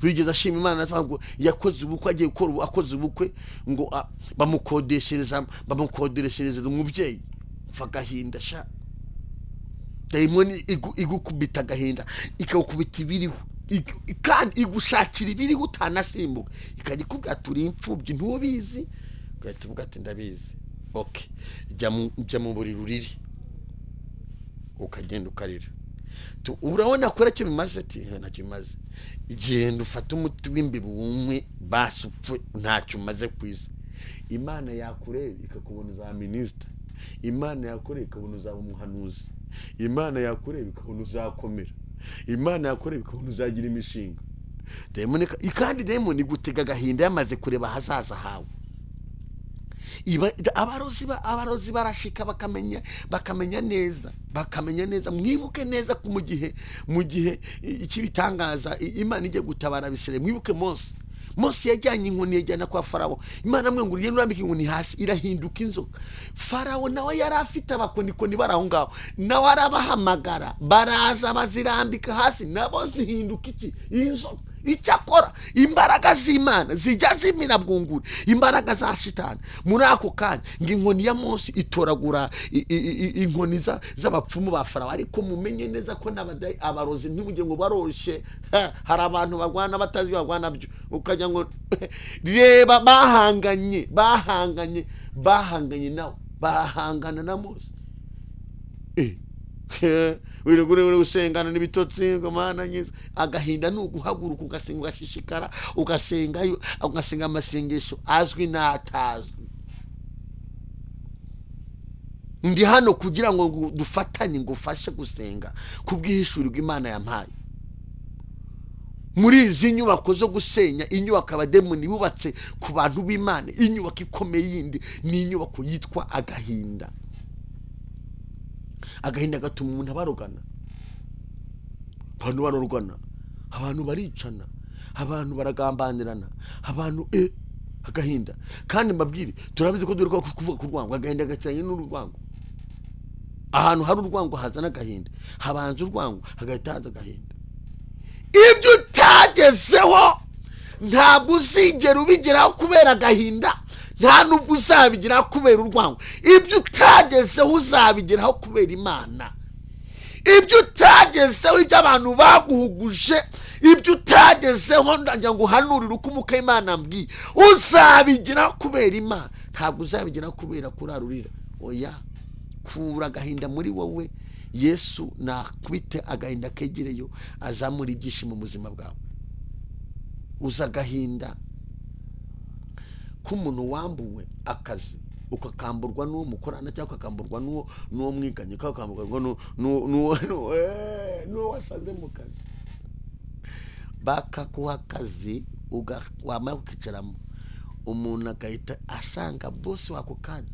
wigeze ashima Imana ngo yakoze ubukwe, agiye gukora akoze ubukwe ngo bamukodeshereza umubyeyi. Mfa agahinda sha. Dayimoni igukubita agahinda, ikagukubita ibiriho, kandi igushakira ibiriho utanasimbuka, ikajya ikubwira turi imfubyi ntubizi, ugahita uvuga ati ndabizi. Okay, jya mu buriri uriri, ukagenda ukarira. Urabona ko aracyo bimaze ati ntacyo bimaze. Genda ufata umuti w'imbibi wumwe basi upfe, ntacyo umaze kwiza. Imana yakureba ikakubona za minister, Imana yakureba ikabona uzaba umuhanuzi, Imana yakureba ikabona uzakomera, Imana yakureba ikabona uzagira imishinga. Kandi demoni gutega agahinda yamaze kureba hazaza hawe. Abarozi barashika bakamenya neza. Mwibuke neza ko mu gihe ikibitangaza Imana ijye gutabara Abisirayeli. Mwibuke Mose yajyanye inkoni yajyana kwa Farawo. Imana mwe ngo ugende urambike inkoni hasi irahinduka inzoka. Farawo nawe yari afite abakonikoni baraho ngaho, nawe arabahamagara baraza bazirambika hasi, nabo zihinduka inzoka. Icyakora imbaraga z'Imana zijya zimira bwunguri imbaraga za shitani. Muri ako kanya ngo inkoni ya Mose itoragura inkoni z'abapfumu ba Farawo. Ariko mumenye neza ko abarozi ntibujye ngo baroshe. Hari abantu barwana batazi barwana byo, ukajya ngo reba bahanganye nawe, bahangana na Mose. Uri usengana n'ibitotsi ngo Mana nyiza. Agahinda nuguhaguruka ugasenga, ugashishikara, ugasenga amasengesho azwi n'atazwi. Ndi hano kugira ngo dufatanye ngufashe gusenga kubwihishurirwa Imana yampaye. Muri izi nyubako zo gusenya, inyubako abademoni bubatse ku bantu b'Imana, inyubako ikomeye yindi ni inyubako yitwa agahinda. Agahinda gatuma umuntu abarogana, abantu barorwana, abantu baricana, abantu baragambanirana, abantu agahinda. Kandi mbabwire turabizi ko dore ko kuvuga ku rwango, agahinda gatsanye n'urwango. Ahantu hari urwango hazana agahinda, habanza urwango hagahita haza agahinda. Ibyo utagezeho ntabwo uzigera ubigeraho kubera agahinda, nta nubwo uzabigeraho kubera urwango. Ibyo utagezeho uzabigeraho kubera Imana. Ibyo utagezeho ibyo abantu baguhuguje, ibyo utagezeho ndagira ngo uhanurire uko umuka Imana ambwiye, uzabigeraho kubera Imana, ntabwo uzabigeraho kubera kurarurira. Oya, kura agahinda muri wowe. Yesu nakubite agahinda kegereyo, azamura ibyishimo mu buzima bwawe. Uza agahinda k'umuntu wambuwe akazi, ukakamburwa n'uwo mukorana cyangwa ukakamburwa n'uwo mwiganye, ukakamburwa n'uwo wasanze mu kazi. Bakaguha akazi wamara kukicaramo, umuntu agahita asanga bosi wako kanya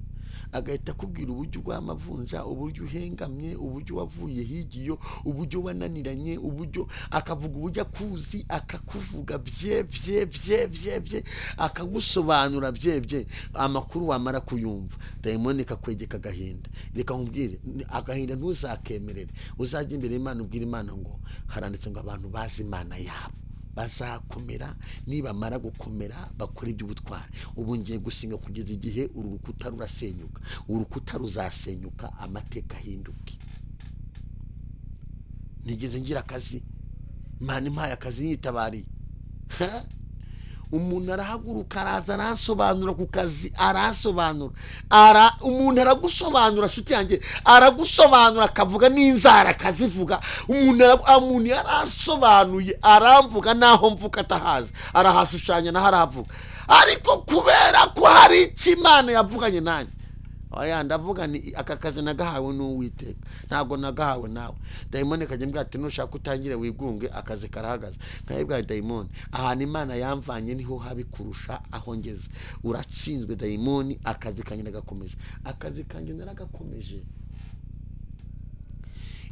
agahita akubwira uburyo bw'amavunja, uburyo uhengamye, uburyo wavuye higiyo, uburyo wananiranye, uburyo akavuga uburyo akuzi, akakuvuga bye akagusobanura bye amakuru wamara kuyumva dayimoni kakwegeka agahinda. Reka nkubwire, agahinda ntuzakemerere, uzajya imbere y'Imana ubwira Imana ngo haranditse ngo abantu bazi Imana yabo bazakomera, nibamara gukomera bakora iby'ubutwari. Ubu ngiye gusinga kugeza igihe uru rukuta rurasenyuka, urukuta ruzasenyuka, amateka ahinduke. Nigeze ngira akazi, Imana impaye akazi yitabariye, umuntu arahaguruka araza arasobanura ku kazi, arasobanura umuntu aragusobanura shuti yanjye, aragusobanura akavuga n'inzara akazivuga. Umuntu yarasobanuye aramvuga naho mvuka atahazi, arahashushanya naho aravuga, ariko kubera ko hari Imana yavuganye nanjye, oya ndavuga ni aka kazi nagahawe n'Uwiteka, ntabwo nagahawe nawe. Dayimoni kajya mbwira ati nushaka utangire wigunge, akazi karahagaze. Nkayibwa dayimoni, ahantu Imana yamvanye niho habi kurusha aho ngeze. Uratsinzwe dayimoni, akazi kanjye nagakomeje, akazi kanjye naragakomeje.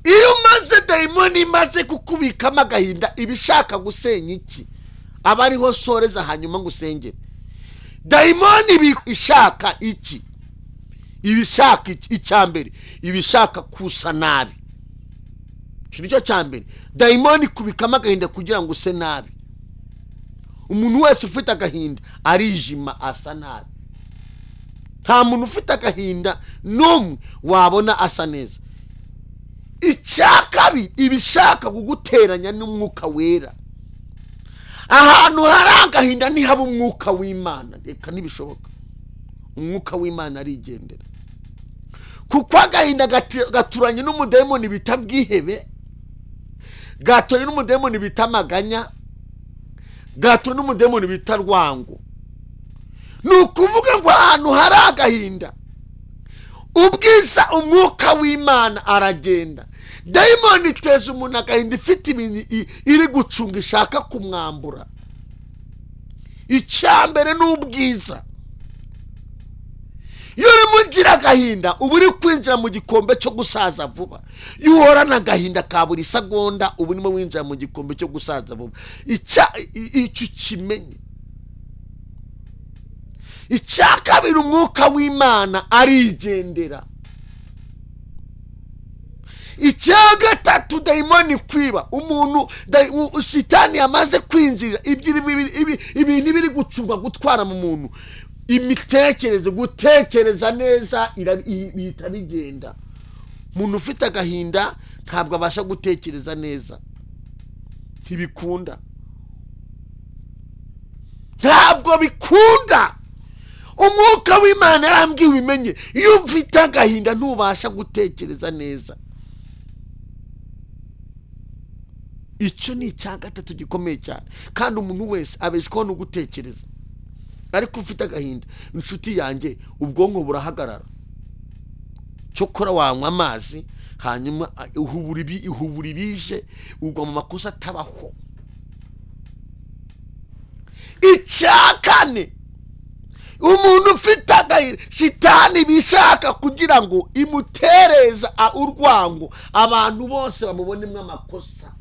Iyo maze dayimoni maze kukubikamo agahinda, ibishaka gusenya iki aba ariho soreza hanyuma ngusengere. Dayimoni ishaka iki? Ibishaka icyambere, ibishaka kusa nabi. Nicyo cyambere. Dayimoni kubikama agahinda kugira ngo use nabi. Umuntu wese ufite agahinda arijima, asa nabi. Nta muntu ufite agahinda n'umwe wabona asa neza. Icyakabi ibishaka kuguteranya n'umwuka wera. Ahantu hari agahinda ntihaba umwuka w'Imana, reka ntibishoboka. Umwuka w'Imana arigendera, kuko agahinda gaturanye n'umudayimoni bita bwihebe, gaturanye n'umudayimoni bita maganya, gaturanye n'umudayimoni bita rwango. Nukuvuga ngo ahantu hari agahinda, ubwiza umwuka w'Imana aragenda. Dayimoni iteza umuntu agahinda ifite ibintu iri gucunga, ishaka kumwambura. Icyambere n'ubwiza. Iyo uri mugira agahinda uba uri kwinjira mu gikombe cyo gusaza vuba. Iyo uhorana agahinda ka buri segonda uba urimo winjira mu gikombe cyo gusaza vuba. Icyo kimenye. Icyakabiri umwuka w'Imana arigendera. Icyagatatu dayimoni kwiba. Umuntu Shitani yamaze kwinjira ibintu biri gucurwa gutwara mu muntu. Imitekerereze, gutekereza neza bihita bigenda. Umuntu ufite agahinda ntabwo abasha gutekereza neza, ntibikunda, ntabwo bikunda. Umwuka w'Imana yarambwiye ubimenye, iyo ufite agahinda ntubasha gutekereza neza. Icyo ni icyagatatu gikomeye cyane, kandi umuntu wese abeshwaho no gutekereza. Ariko ufite agahinda, inshuti yanjye, ubwonko burahagarara. Cyokora wanywa amazi, hanyuma ihubura ibije, ugwa mu makosa atabaho. Icyakane, umuntu ufite agahinda, Shitani bishaka kugira ngo imutereza urwango, abantu bose bamubonemo amakosa.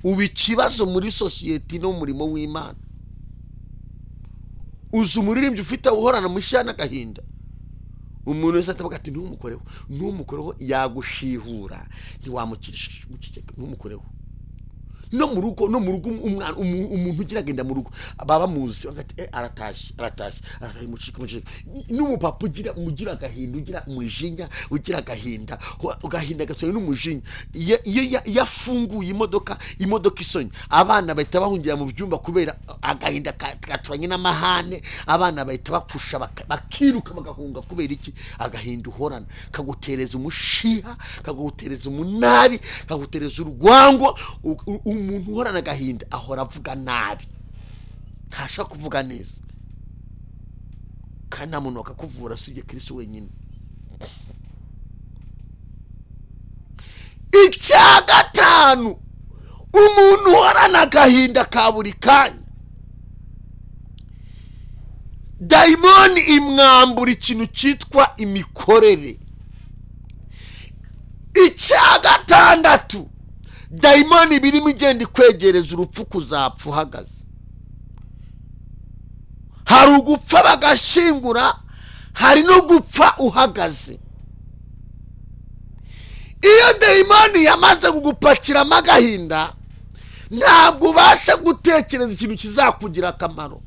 Ubu ikibazo muri sosiyete no murimo w'Imana. Uzi umuririmbyi ufite uhorana mushya n'agahinda, umuntu wese atavuga ati ntumukoreho, yagushihura, ntiwamukirisha, ntumukoreho. No mu rugo umuntu ugira agenda mu rugo baba muzi bagati aratashye mucika. N'umupapa ugira agahinda, ugira umujinya, ugira agahinda gasoye n'umujinya. Iyo yafunguye imodoka isonye, abana bahita bahungira mu byumba kubera agahinda gaturanye n'amahane. Abana bahita bapfusha bakiruka bagahunga kubera iki? Agahinda uhorana kagutereza umushiha, kagutereza umunabi, kagutereza urwango. Umuntu uhorana agahinda ahora avuga nabi, ntashaka kuvuga neza, kandi nta muntu wakakuvura usibye Kristo wenyine. Icyagatanu, umuntu uhorana agahinda ka buri kanya, dayimoni imwambura ikintu cyitwa imikorere. Icya gatandatu, dayimoni birimo igenda ikwegereza urupfu kuzapfa uhagaze. Hari ugupfa bagashingura, hari no gupfa uhagaze. Iyo dayimoni yamaze kugupakiramo agahinda, ntabwo ubasha gutekereza ikintu kizakugira akamaro.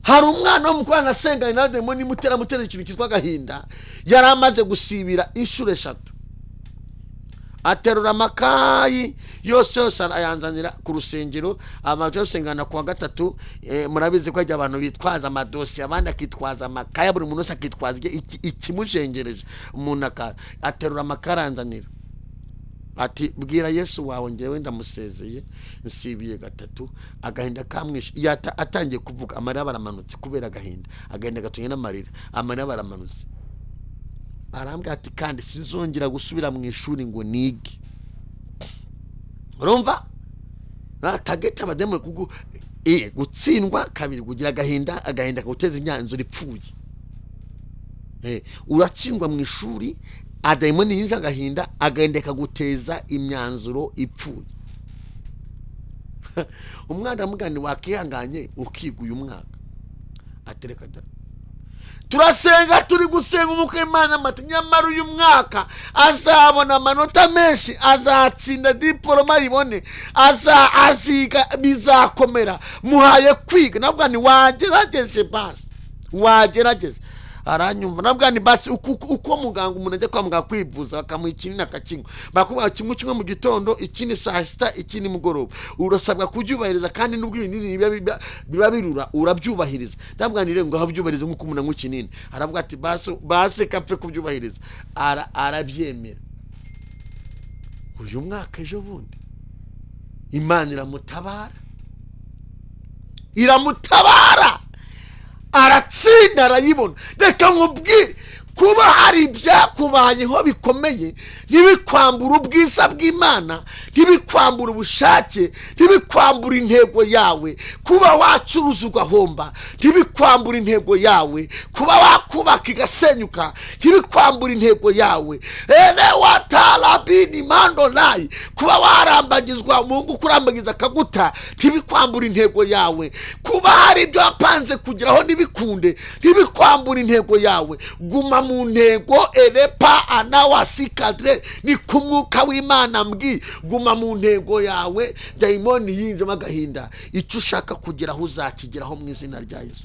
Hari umwana w'umukobwa asenganye na dayimoni imutera ikintu cyitwa agahinda, yari amaze gusibira inshuro 3. Aterura amakayi yose ayanzanira ku rusengero. Amaje yosengana ku wa gatatu. Murabizi ko abantu bitwaza amadosiye, abandi akitwaza amakayi, buri muntu wese akitwaza ikimujengereje. Umuntu aterura amakayi aranzanira, ati bwira Yesu wawe ngewe ndamusezeye nsibiye 3. Agahinda kamwishe. Atangiye kuvuga amarira baramanutse kubera agahinda. Agahinda gatunye n'amarira, amarira baramanutse. Arambwira ati kandi sinzongera gusubira mu ishuri ngo nige. Urumva? Natageta bademwe kugu gutsindwa kabiri kugira agahinda, agahinda kaguteza imyanzuro ipfuye. Uratsindwa mu ishuri, adayimoni yinza agahinda, agahinda kaguteza imyanzuro ipfuye. Umwana mugani wakihanganye ukiga uyu mwaka. Atereka da. Turasenga turi gusenga umuko Imana amati nyamara uyu mwaka azabona amanota menshi, azatsinda diploma ibone, aziga bizakomera, muhaye kwiga. Nabwo ni wagerageje basi, wagerageje. Aranyumva nabwo ni basi uko muganga umuntu ajya kwa muganga kwivuza bakamuha ikinini akakinywa, bakubwira kimwe mu gitondo, ikindi saa 6, ikindi mugoroba. Urasabwa kubyubahiriza kandi nubwo ibinini biba birura urabyubahiriza. Nabwo ni rero ngo habyubahiriza nk'uko umuntu anywa ikinini. Aravuga ati basi kapfe kubyubahiriza. Arabyemera. Uyu mwaka ejo bundi Imana iramutabara, aratsinda, arayibona. Reka nkubwire, kuba hari ibyakubayeho bikomeye ntibikwambura ubwiza bw'Imana, ntibikwambura ubushake, ntibikwambura intego yawe. Kuba wacuruza ugahomba ntibikwambura intego yawe. Kuba wakubaka igasenyuka ntibikwambura intego yawe. Ene watalabini mandolai, kuba warambagizwa Mungu kurambagiza akaguta ntibikwambura intego yawe. Kuba hari ibyo wapanze kugeraho ntibikunde ntibikwambura intego yawe. Guma mu ntego, erepa anawasikadre, ni kumwuka w'Imana mbwi. Guma mu ntego yawe. Dayimoni yinjemo agahinda, icyo ushaka kugeraho uzakigeraho mu izina rya Yesu.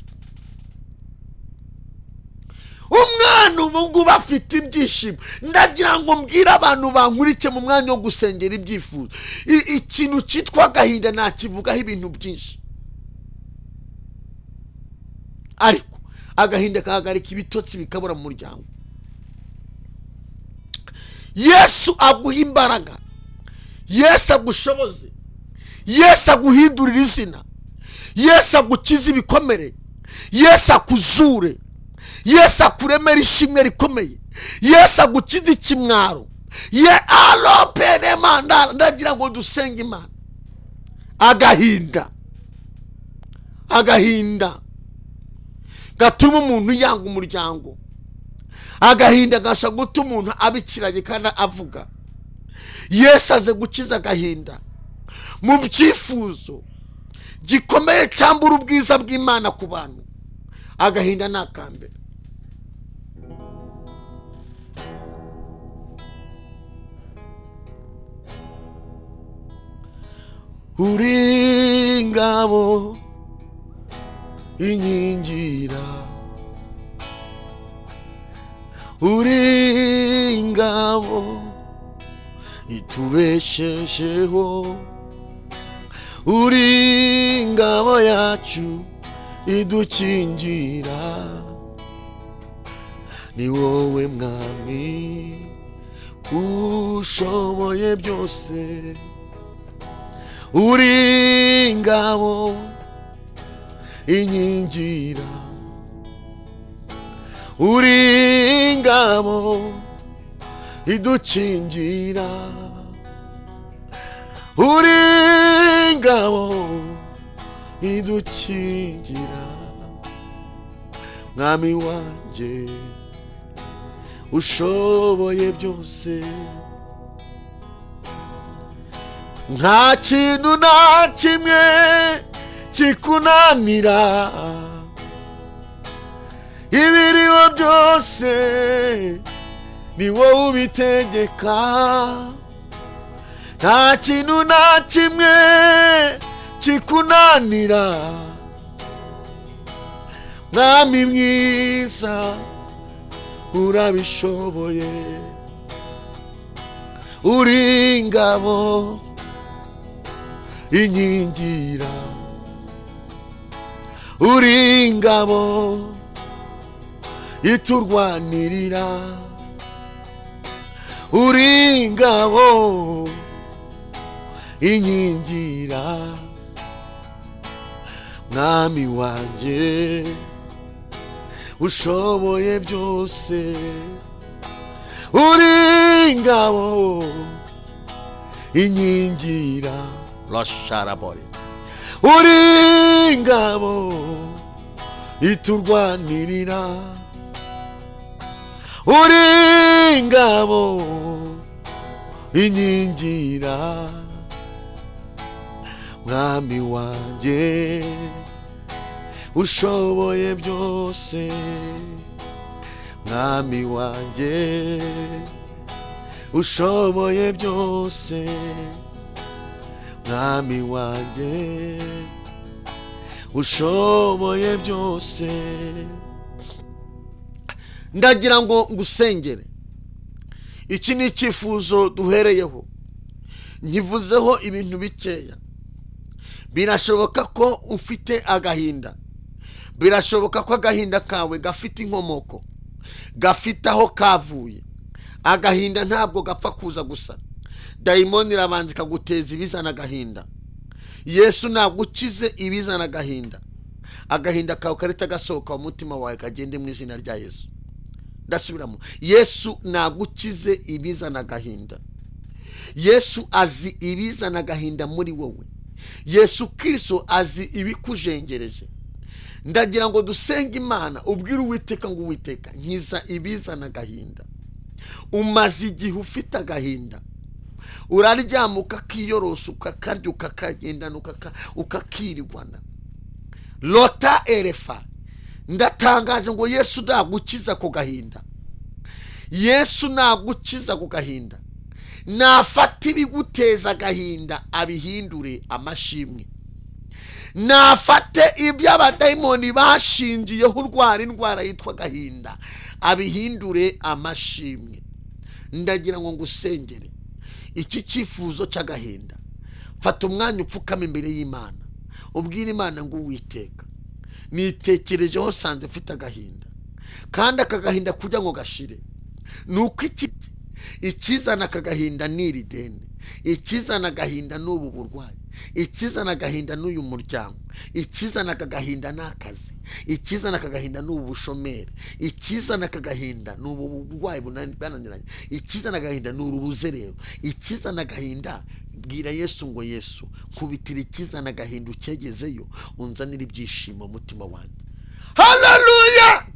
Umwana ubu bafite ibyishimo. Ndagira ngo mbwire abantu bankurike mu mwanya wo gusengera ibyifuzo. Ikintu cyitwa agahinda nakivugaho ibintu byinshi, ariko agahinda kahagarika ibitotsi bikabura mu muryango. Yesu aguha imbaraga, Yesu agushoboze, Yesu aguhindurira izina, Yesu agukiza ibikomere, Yesu akuzure, Yesu akuremera ishimwe rikomeye, Yesu agukiza ikimwaro. Alopere mandala. Ndagira ngo dusenge Imana. Agahinda gatuma umuntu yanga umuryango. Agahinda gasha gutuma umuntu abikiranye kandi avuga. Yesu aze gukiza agahinda mu byifuzo gikomeye cyambura ubwiza bw'Imana ku bantu. Agahinda nakambere. Uri ngabo inkingira, uri ngabo itubeshejeho, uri ngabo yacu idukingira. Ni wowe mwami ushoboye byose, uri ngabo inkingira, uri ngabo idukingira, uri ngabo idukingira. mwami wanjye ushoboye byose, nta kintu na kimwe kikunanira, ibiriho byose ni wowe ubitegeka, nta kintu na kimwe kikunanira, mwami mwiza urabishoboye, uri ingabo inkingira, uri ingabo iturwanirira, uri ingabo inkingira, mwami wanjye ushoboye byose, uri ingabo inkingira, rasharabore, uri ingabo iturwanirira, uri ingabo inkingira, mwami wanjye ushoboye byose, mwami wanjye ushoboye byose, mwami wanjye ushoboye byose. Ndagira ngo ngusengere, iki ni icyifuzo duhereyeho, nkivuzeho ibintu bikeya. Birashoboka ko ufite agahinda, birashoboka ko agahinda kawe gafite inkomoko, gafite aho kavuye. Agahinda ntabwo gapfa kuza gusa, dayimoni irabanza ikaguteza ibizana agahinda. Yesu nagukize ibizana agahinda, agahinda kawe karita gasohoka mu mutima wawe kagende mu izina rya Yesu. Ndasubiramo, Yesu nagukize ibizana agahinda. Yesu azi ibizana agahinda muri wowe. Yesu Kristo azi ibikujengereje. Ndagira ngo dusenge Imana, ubwire Uwiteka ngo Uwiteka nkiza ibizana agahinda. Umaze igihe ufite agahinda, uraryama ukakiyorosa, ukakarya, ukakagendana, ukakirirwana, lota erefa. Ndatangaje ngo Yesu nagukiza ku gahinda, Yesu nagukiza ku gahinda, nafata ibiguteza agahinda abihindure amashimwe, nafate iby'abadayimoni bashingiyeho urwara indwara yitwa agahinda abihindure amashimwe. Ndagira ngo ngusengere iki cyifuzo cy'agahinda. Fata umwanya upfukame imbere y'Imana, ubwire Imana ngo Uwiteka nitekerejeho sanze mfite agahinda, kandi aka gahinda kujya ngo gashire. Nuko ikizana aka gahinda ni iri deni, ikizana agahinda n'ubu burwayi, ikizana agahinda n'uyu muryango, ikizana aka gahinda n'akazi, ikizana aka gahinda n'ubu bushomeri, ikizana aka gahinda n'ubu burwayi bananiranye, ikizana agahinda n'uru ruzerero, ikizana agahinda. Bwira Yesu ngo Yesu nkubitira ikizana agahinda ukegezeyo, unzanira ibyishimo mutima wanjye. Haleluya!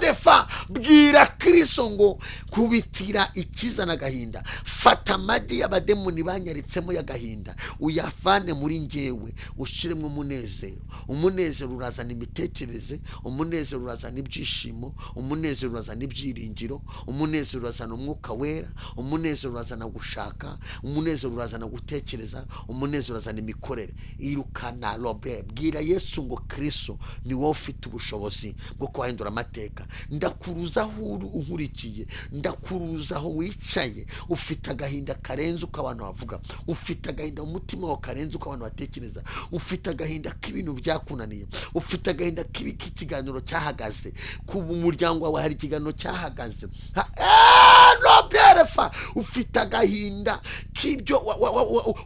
Defa, bwira Kristo ngo kubitira ikizana agahinda. Fata amagi y'abademoni banyaritsemo y'agahinda uyafane muri njyewe, ushiremo umunezero. Umunezero urazana imitekerereze, umunezero urazana ibyishimo, umunezero urazana ibyiringiro, umunezero urazana umwuka wera, umunezero urazana gushaka, umunezero urazana gutekereza, umunezero urazana imikorere. Irukana robe. Bwira Yesu ngo Kristo ni wowe ufite ubushobozi bwo kuhindura amateka. Ndakuruzaho unkurikiye, ndakuruzaho wicaye, ufite agahinda karenze uko abantu bavuga, ufite agahinda mu mutima wawe karenze uko abantu batekereza, ufite agahinda k'ibintu byakunaniye, ufite agahinda k'ikiganiro cyahagaze, ku muryango wawe hari ikiganiro cyahagaze, ufite agahinda k'ibyo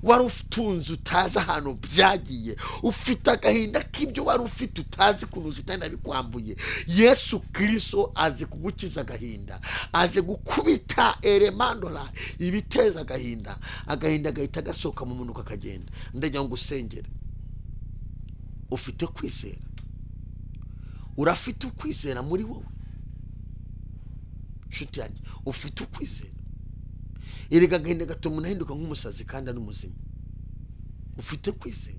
wari utunze utazi ahantu byagiye, ufite agahinda k'ibyo wari ufite utazi kunuza itanda bikwambuye. Yesu Kristo aze kugukiza agahinda, aze gukubita eremandola ibiteza agahinda, agahinda gahita gasohoka mu muntu kakagenda. Ndagira ngo usengere, ufite kwizera, urafite ukwizera muri wowe nshuti yanjye, ufite ukwizera. Erega agahinda gatuma umuntu ahinduka nk'umusazi kandi ari muzima. Ufite kwizera.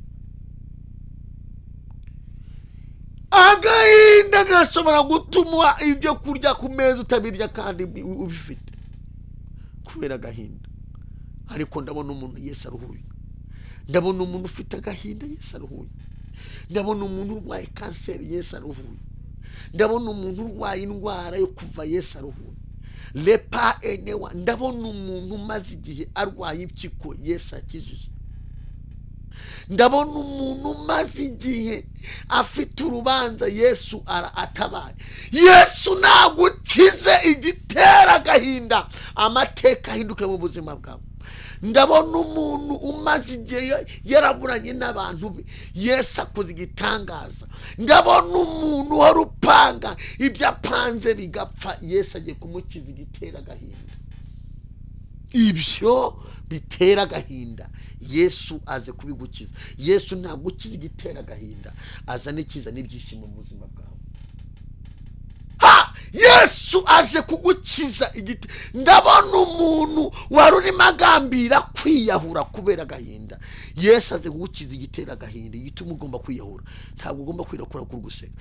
Agahinda gashobora gutuma ibyo kurya ku meza utabirya kandi ubifite kubera agahinda. Ariko ndabona umuntu Yesu aruhuye. Ndabona umuntu ufite agahinda Yesu aruhuye. Ndabona umuntu urwaye kanseri Yesu aruhuye. Ndabona umuntu urwaye indwara yo kuva Yesu aruhuye. Lepa enewa, ndabona umuntu umaze igihe arwaye impyiko Yesu akijije. Ndabona umuntu umaze igihe afite urubanza Yesu atabaye. Yesu nagukize igitera agahinda, amateka ahinduke mu buzima bwawe. Ndabona umuntu umaze igihe yaraburanye n'abantu be Yesu akoze igitangaza. Ndabona umuntu wari upanga ibyo apanze bigapfa Yesu agiye kumukiza igitera agahinda. Ibyo bitera agahinda Yesu aze kubigukiza. Yesu nagukiza igitera agahinda, azana ikiza n'ibyishimo mu buzima bwawe. Yesu aze kugukiza igiti. Ndabona umuntu wari urimo agambira kwiyahura kubera agahinda. Yesu aze kugukiza igitera agahinda. Igituma ugomba kwiyahura, ntabwo ugomba kwirakura kuri guseka,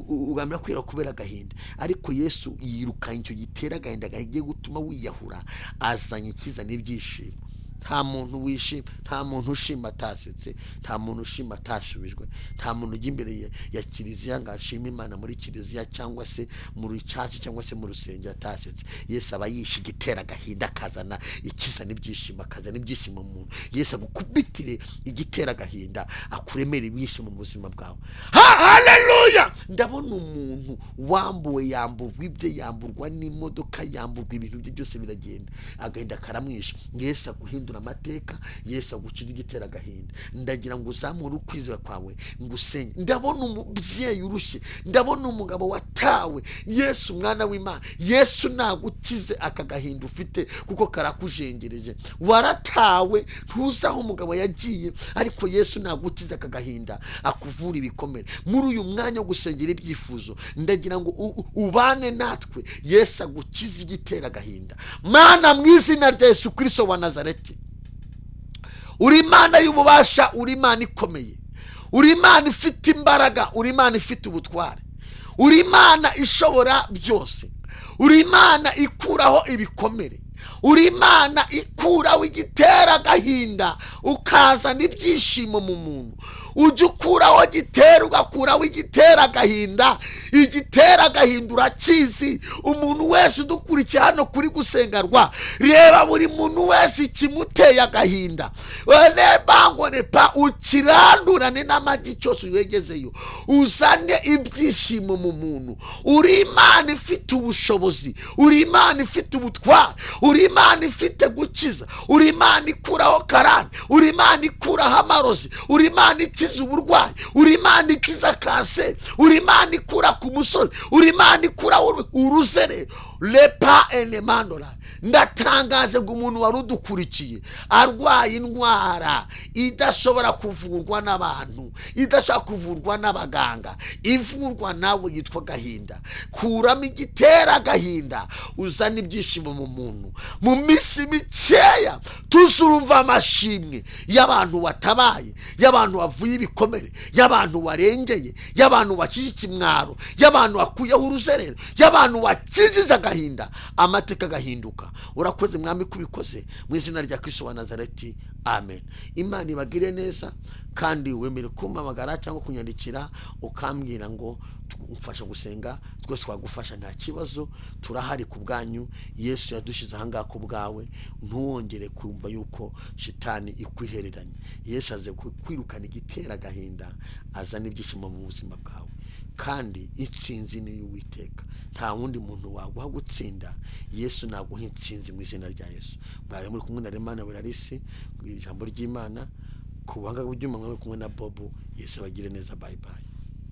ugambira kwira kubera agahinda. Ariko Yesu yirukanye icyo gitera agahinda gagiye gutuma wiyahura, azanye ikiza n'ibyishimo. Nta muntu wishima, nta muntu ushima atasetse, nta muntu ushima atashubijwe, nta muntu ujya imbere ya kiliziya ngo ashime Imana muri kiliziya cyangwa se mu rucaca cyangwa se mu rusengero atasetse. Yesu aba yishe igitera agahinda, akazana ikiza n'ibyishimo, akazana ibyishimo mu muntu. Yesu agukubitire igitera agahinda, akuremera ibyishimo mu buzima bwawe. Haleluya! Ndabona umuntu wambuwe, yamburwa ibye, yamburwa n'imodoka, yamburwa ibintu bye byose biragenda, agahinda karamwisha. Yesu aguhindura amateka, Yesu agukiza igitera agahinda. Ndagira ngo uzamure ukwizera kwawe, ngusenge. Ndabona umubyeyi urushye, ndabona umugabo watawe. Yesu mwana w'Imana, Yesu nagukize aka gahinda ufite kuko karakujengereje. Waratawe, ntuzaho umugabo yagiye, ariko Yesu nagukize aka gahinda, akuvura ibikomere. Muri uyu mwanya wo gusengera ibyifuzo, ndagira ngo ubane natwe, Yesu agukize igitera agahinda. Mana, mu izina rya Yesu Kristo wa Nazareti, uri Imana y'ububasha, uri Imana ikomeye, uri Imana ifite imbaraga, uri Imana ifite ubutware, uri Imana ishobora byose, uri Imana ikuraho ibikomere, uri Imana ikuraho igitera agahinda, ukazana ibyishimo mu muntu. Ujya ukuraho gitera, ugakuraho igitera agahinda. Igitera agahinda urakizi. Umuntu wese udukurikiye hano kuri gusengerwa, reba buri muntu wese ikimuteye agahinda, reba ngo nepa ukirandurane n'amagi cyose uyegezeyo, uzane ibyishimo mu muntu. Uri Imana ifite ubushobozi, uri Imana ifite ubutware, uri Imana ifite gukiza, uri Imana ikuraho karande, uri Imana ikuraho amarozi, uri Imana ikiza uburwayi, uri Imana ikiza kanseri, uri Imana ikura ku musozi, uri Imana ikura uruzere. Lepa enemandora. Ndatangaje ngo umuntu wari udukurikiye arwaye indwara idashobora kuvurwa n'abantu, idashobora kuvurwa n'abaganga, ivurwa nawe, yitwa agahinda. Kuramo igitera agahinda, uzana ibyishimo mu muntu. Mu minsi mikeya tuzumva amashimwe y'abantu watabaye, y'abantu wavuye ibikomere, y'abantu warengeye, y'abantu wakije ikimwaro, y'abantu wakuyeho uruzerero, y'abantu wakijije agahinda, amateka agahinduka. Urakoze mwami kubikoze, mu izina rya Kristo wa Nazareti, amen. Imana ibagire neza, kandi wemere kumpamagara cyangwa kunyandikira ukambwira ngo umfasha gusenga, twese twagufasha, nta kibazo, turahari ku bwanyu. Yesu yadushize ahangaha ku bwawe, ntuwongere kumva yuko shitani ikwihereranye. Yesu aze kwirukana igitera agahinda, azana ibyishimo mu buzima bwawe, kandi intsinzi ni y'Uwiteka. Nta wundi muntu waguha gutsinda, Yesu naguha intsinzi mu izina rya Yesu. Mwari muri kumwe na Harerimana Wellars, ijambo ry'Imana ku buhanga bw'ibyuma, mwari kumwe na Bobo. Yesu abagire neza, bye bye.